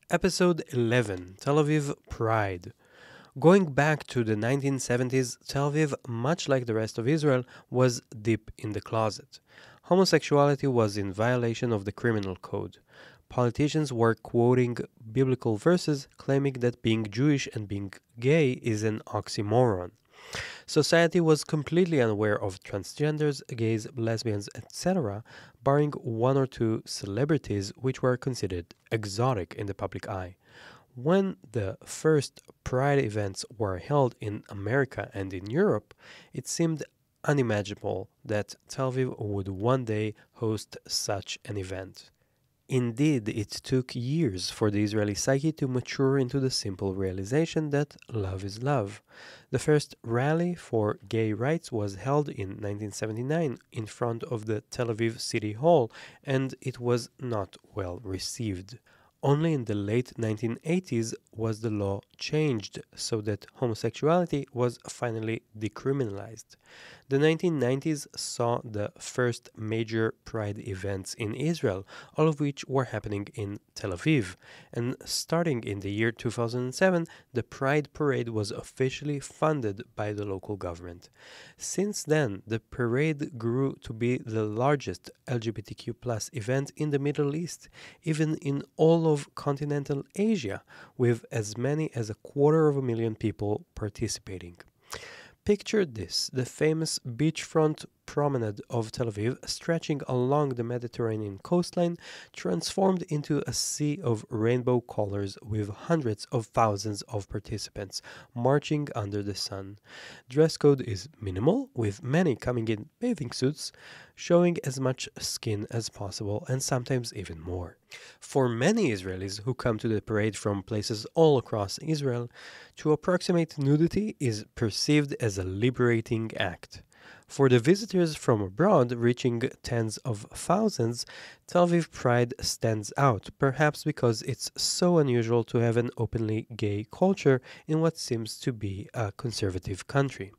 Episode 11, Tel Aviv Pride. Going back to the 1970s, Tel Aviv, much like the rest of Israel, was deep in the closet. Homosexuality was in violation of the criminal code. Politicians were quoting biblical verses claiming that being Jewish and being gay is an oxymoron. Society was completely unaware of transgenders, gays, lesbians, etc., barring one or two celebrities which were considered exotic in the public eye. When the first Pride events were held in America and in Europe, it seemed unimaginable that Tel Aviv would one day host such an event. Indeed, it took years for the Israeli psyche to mature into the simple realization that love is love. The first rally for gay rights was held in 1979 in front of the Tel Aviv City Hall, and it was not well received. Only in the late 1980s was the law changed so that homosexuality was finally decriminalized. The 1990s saw the first major Pride events in Israel, all of which were happening in Tel Aviv. And starting in the year 2007, the Pride Parade was officially funded by the local government. Since then, the parade grew to be the largest LGBTQ plus event in the Middle East, even in all of continental Asia, with as many as 250,000 people participating. Picture this, the famous beachfront promenade of Tel Aviv, stretching along the Mediterranean coastline, transformed into a sea of rainbow colors with hundreds of thousands of participants marching under the sun. Dress code is minimal, with many coming in bathing suits, showing as much skin as possible and sometimes even more. For many Israelis who come to the parade from places all across Israel, to approximate nudity is perceived as a liberating act. For the visitors from abroad, reaching tens of thousands, Tel Aviv Pride stands out, perhaps because it's so unusual to have an openly gay culture in what seems to be a conservative country.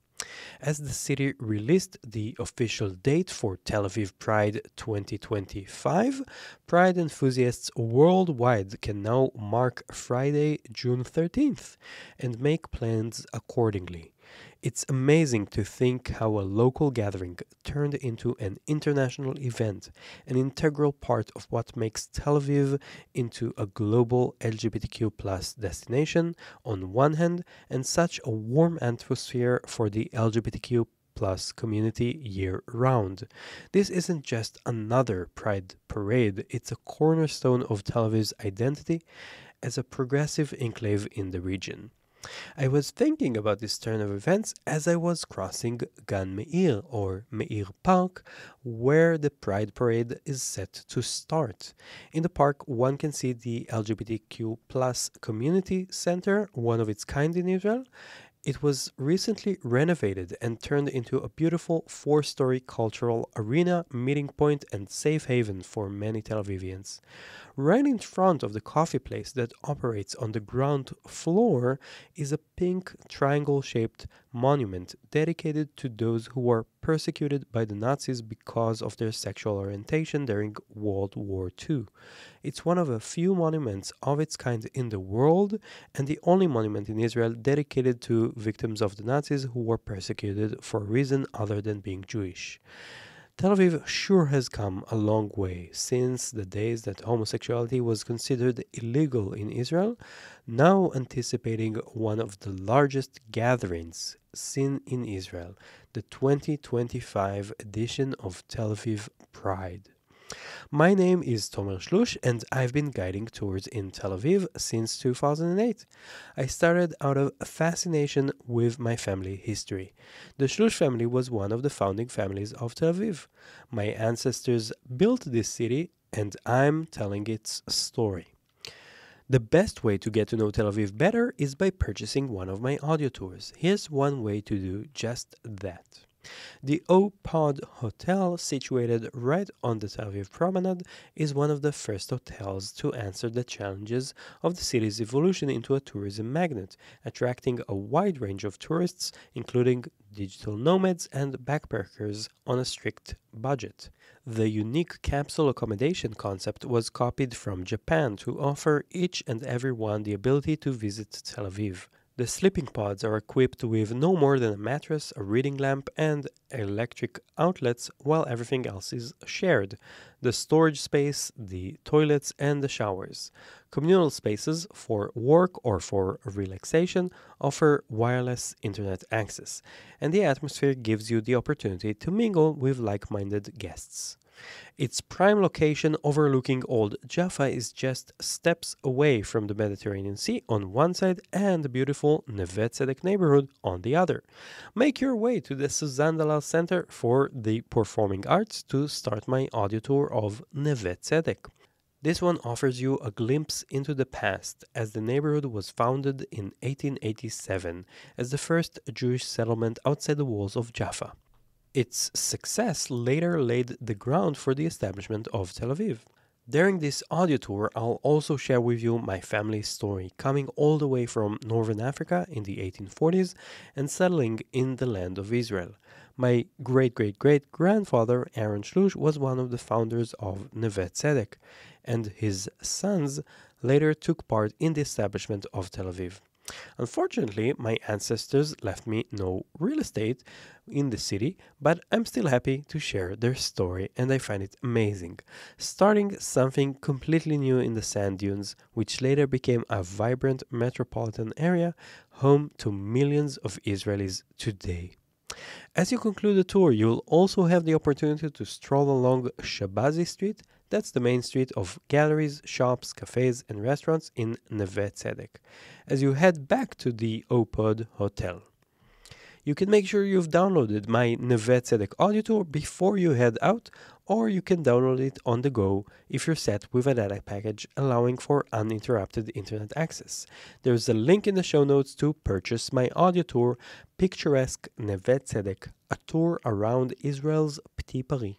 As the city released the official date for Tel Aviv Pride 2025, Pride enthusiasts worldwide can now mark Friday, June 13th, and make plans accordingly. It's amazing to think how a local gathering turned into an international event, an integral part of what makes Tel Aviv into a global LGBTQ plus destination on one hand, and such a warm atmosphere for the LGBTQ plus community year round. This isn't just another Pride parade, it's a cornerstone of Tel Aviv's identity as a progressive enclave in the region. I was thinking about this turn of events as I was crossing Gan Meir, or Meir Park, where the Pride Parade is set to start. In the park, one can see the LGBTQ plus community center, one of its kind in Israel. It was recently renovated and turned into a beautiful four-story cultural arena, meeting point, and safe haven for many Tel Avivians. Right in front of the coffee place that operates on the ground floor is a pink triangle-shaped monument dedicated to those who were persecuted by the Nazis because of their sexual orientation during World War II. It's one of a few monuments of its kind in the world and the only monument in Israel dedicated to victims of the Nazis who were persecuted for a reason other than being Jewish. Tel Aviv sure has come a long way since the days that homosexuality was considered illegal in Israel, now anticipating one of the largest gatherings seen in Israel, the 2025 edition of Tel Aviv Pride. My name is Tomer Shlush, and I've been guiding tours in Tel Aviv since 2008. I started out of a fascination with my family history. The Shlush family was one of the founding families of Tel Aviv. My ancestors built this city, and I'm telling its story. The best way to get to know Tel Aviv better is by purchasing one of my audio tours. Here's one way to do just that. The O-Pod Hotel, situated right on the Tel Aviv Promenade, is one of the first hotels to answer the challenges of the city's evolution into a tourism magnet, attracting a wide range of tourists, including digital nomads and backpackers on a strict budget. The unique capsule accommodation concept was copied from Japan to offer each and every one the ability to visit Tel Aviv. The sleeping pods are equipped with no more than a mattress, a reading lamp, and electric outlets, while everything else is shared: the storage space, the toilets, and the showers. Communal spaces for work or for relaxation offer wireless internet access, and the atmosphere gives you the opportunity to mingle with like-minded guests. Its prime location overlooking Old Jaffa is just steps away from the Mediterranean Sea on one side and the beautiful Neve Tzedek neighborhood on the other. Make your way to the Suzanne Dalal Center for the Performing Arts to start my audio tour of Neve Tzedek. This one offers you a glimpse into the past, as the neighborhood was founded in 1887 as the first Jewish settlement outside the walls of Jaffa. Its success later laid the ground for the establishment of Tel Aviv. During this audio tour, I'll also share with you my family's story, coming all the way from Northern Africa in the 1840s and settling in the land of Israel. My great-great-great-grandfather, Aaron Shlush, was one of the founders of Neve Tzedek, and his sons later took part in the establishment of Tel Aviv. Unfortunately, my ancestors left me no real estate in the city, but I'm still happy to share their story, and I find it amazing. Starting something completely new in the sand dunes, which later became a vibrant metropolitan area, home to millions of Israelis today. As you conclude the tour, you'll also have the opportunity to stroll along Shabazi Street. That's the main street of galleries, shops, cafes, and restaurants in Neve Tzedek, as you head back to the Opod Hotel. You can make sure you've downloaded my Neve Tzedek audio tour before you head out, or you can download it on the go if you're set with a data package allowing for uninterrupted internet access. There's a link in the show notes to purchase my audio tour, Picturesque Neve Tzedek, a tour around Israel's Petit Paris.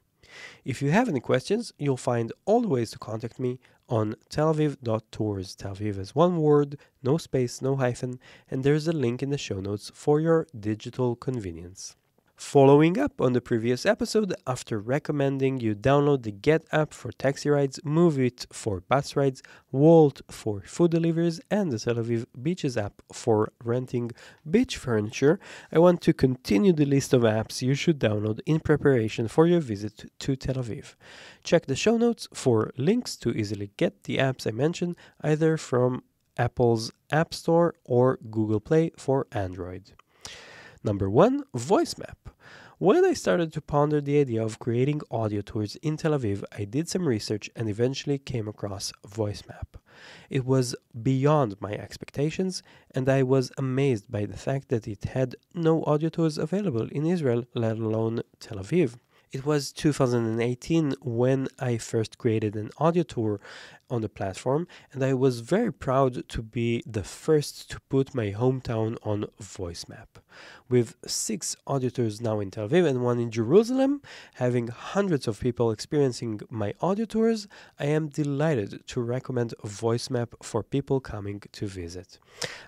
If you have any questions, you'll find all the ways to contact me on telaviv.tours. Tel Aviv is one word, no space, no hyphen, and there's a link in the show notes for your digital convenience. Following up on the previous episode, after recommending you download the Get app for taxi rides, Move It for bus rides, Wolt for food deliveries, and the Tel Aviv Beaches app for renting beach furniture, I want to continue the list of apps you should download in preparation for your visit to Tel Aviv. Check the show notes for links to easily get the apps I mentioned, either from Apple's App Store or Google Play for Android. Number 1, VoiceMap. When I started to ponder the idea of creating audio tours in Tel Aviv, I did some research and eventually came across VoiceMap. It was beyond my expectations, and I was amazed by the fact that it had no audio tours available in Israel, let alone Tel Aviv. It was 2018 when I first created an audio tour on the platform, and I was very proud to be the first to put my hometown on VoiceMap. With 6 audio tours now in Tel Aviv and 1 in Jerusalem, having hundreds of people experiencing my audio tours, I am delighted to recommend VoiceMap for people coming to visit.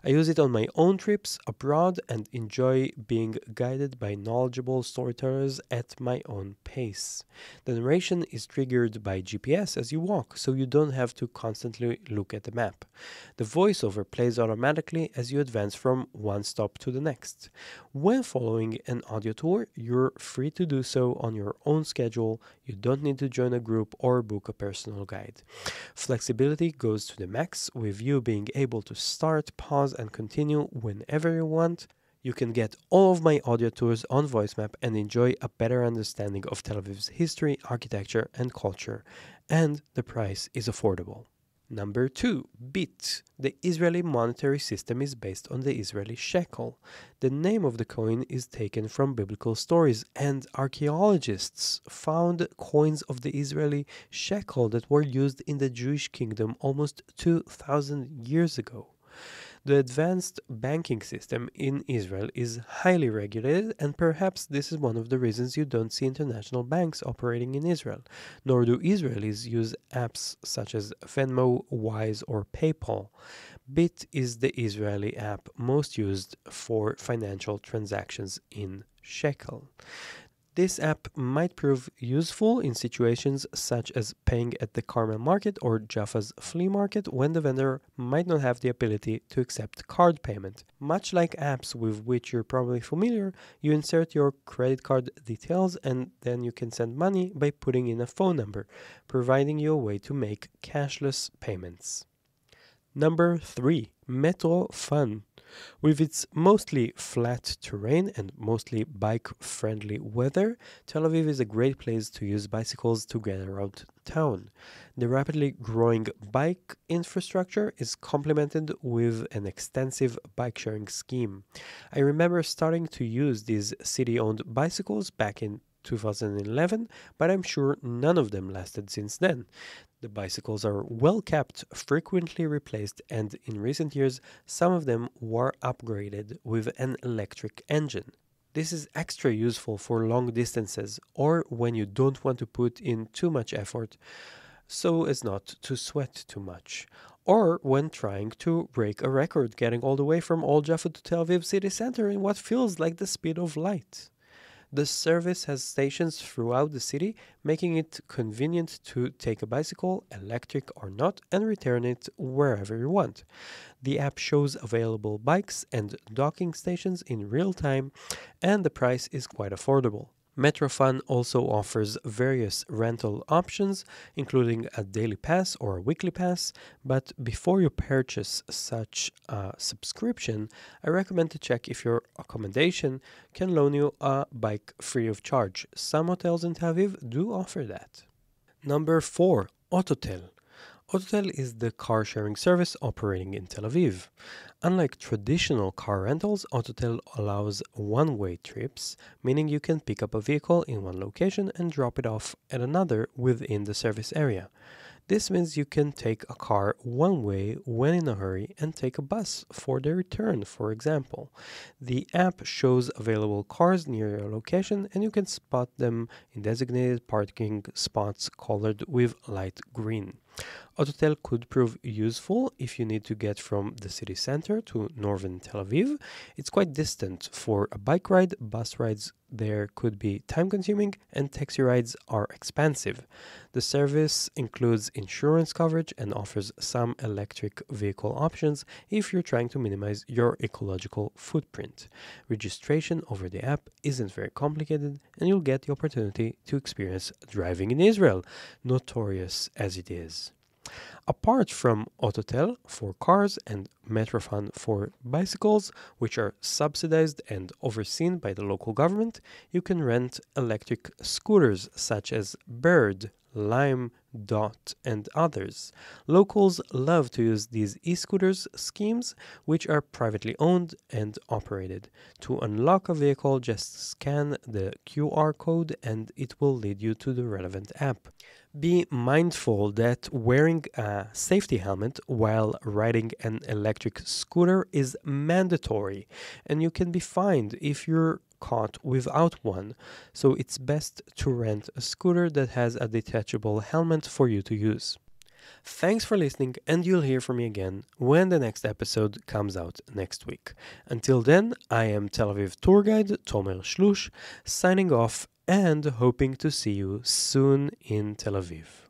I use it on my own trips abroad and enjoy being guided by knowledgeable storytellers at my own pace. The narration is triggered by GPS as you walk, so you don't have to constantly look at the map. The voiceover plays automatically as you advance from one stop to the next. When following an audio tour, you're free to do so on your own schedule. You don't need to join a group or book a personal guide. Flexibility goes to the max, with you being able to start, pause, and continue whenever you want. You can get all of my audio tours on VoiceMap and enjoy a better understanding of Tel Aviv's history, architecture, and culture. And the price is affordable. Number 2, BIT. The Israeli monetary system is based on the Israeli shekel. The name of the coin is taken from biblical stories, and archaeologists found coins of the Israeli shekel that were used in the Jewish kingdom almost 2,000 years ago. The advanced banking system in Israel is highly regulated, and perhaps this is one of the reasons you don't see international banks operating in Israel, nor do Israelis use apps such as Venmo, Wise, or PayPal. BIT is the Israeli app most used for financial transactions in shekel. This app might prove useful in situations such as paying at the Carmel Market or Jaffa's flea market when the vendor might not have the ability to accept card payment. Much like apps with which you're probably familiar, you insert your credit card details and then you can send money by putting in a phone number, providing you a way to make cashless payments. Number 3. Metro Fun. With its mostly flat terrain and mostly bike-friendly weather, Tel Aviv is a great place to use bicycles to get around town. The rapidly growing bike infrastructure is complemented with an extensive bike-sharing scheme. I remember starting to use these city-owned bicycles back in 2011, but I'm sure none of them lasted since then. The bicycles are well kept, frequently replaced, and in recent years, some of them were upgraded with an electric engine. This is extra useful for long distances or when you don't want to put in too much effort so as not to sweat too much, or when trying to break a record getting all the way from Old Jaffa to Tel Aviv city center in what feels like the speed of light. The service has stations throughout the city, making it convenient to take a bicycle, electric or not, and return it wherever you want. The app shows available bikes and docking stations in real time, and the price is quite affordable. Metrofun also offers various rental options, including a daily pass or a weekly pass, but before you purchase such a subscription, I recommend to check if your accommodation can loan you a bike free of charge. Some hotels in Tel Aviv do offer that. Number 4. Autotel. Autotel is the car-sharing service operating in Tel Aviv. Unlike traditional car rentals, Autotel allows one-way trips, meaning you can pick up a vehicle in one location and drop it off at another within the service area. This means you can take a car one way when in a hurry and take a bus for the return, for example. The app shows available cars near your location and you can spot them in designated parking spots colored with light green. Autotel could prove useful if you need to get from the city center to northern Tel Aviv. It's quite distant for a bike ride. Bus rides there could be time-consuming and taxi rides are expensive. The service includes insurance coverage and offers some electric vehicle options if you're trying to minimize your ecological footprint. Registration over the app isn't very complicated and you'll get the opportunity to experience driving in Israel, notorious as it is. Apart from Autotel for cars and Metrofan for bicycles, which are subsidized and overseen by the local government, you can rent electric scooters such as Bird, Lime, Dot, and others. Locals love to use these e-scooters schemes, which are privately owned and operated. To unlock a vehicle, just scan the QR code and it will lead you to the relevant app. Be mindful that wearing a safety helmet while riding an electric scooter is mandatory, and you can be fined if you're caught without one, so it's best to rent a scooter that has a detachable helmet for you to use. Thanks for listening, and you'll hear from me again when the next episode comes out next week. Until then, I am Tel Aviv tour guide Tomer Shlush, signing off and hoping to see you soon in Tel Aviv.